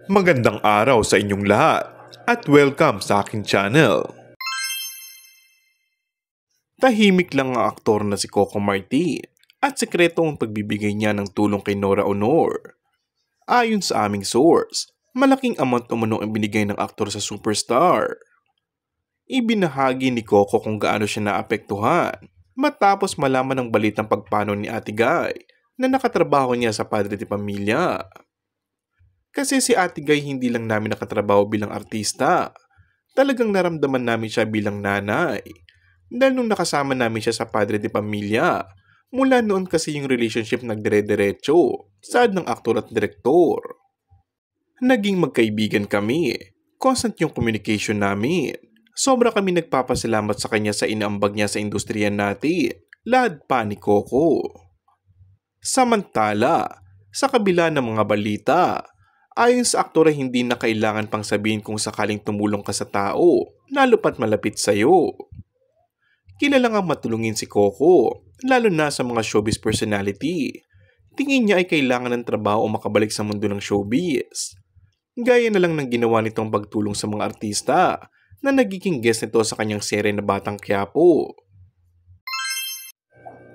Magandang araw sa inyong lahat at welcome sa aking channel. Tahimik lang ang aktor na si Coco Martin at sekreto ang pagbibigay niya ng tulong kay Nora Aunor. Ayon sa aming source, malaking amount umano ang binigay ng aktor sa superstar. Ibinahagi ni Coco kung gaano siya naapektuhan matapos malaman ng balitang pagpano ni Ate Guy na nakatrabaho niya sa Padre de Pamilya. Kasi si Ate Guy hindi lang namin nakatrabaho bilang artista, talagang naramdaman namin siya bilang nanay. Dahil nung nakasama namin siya sa Padre de Pamilya, mula noon kasi yung relationship nagdire-diretso, saad ng aktor at direktor. Naging magkaibigan kami, constant yung communication namin. Sobra kami nagpapasalamat sa kanya sa inaambag niya sa industriya natin, lahad pa ni Coco. Samantala, sa kabila ng mga balita, ayon sa aktor ay hindi na kailangan pang sabihin kung sakaling tumulong ka sa tao, lalo pat malapit sa'yo. Kilalang ang matulungin si Coco, lalo na sa mga showbiz personality. Tingin niya ay kailangan ng trabaho o makabalik sa mundo ng showbiz. Gaya na lang ng ginawa nitong pagtulong sa mga artista na nagiging guest nito sa kanyang serye na Batang Quiapo.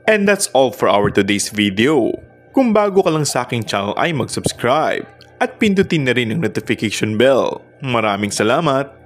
And that's all for our today's video. Kung bago ka lang sa aking channel ay mag-subscribe at pindutin na rin ang notification bell. Maraming salamat!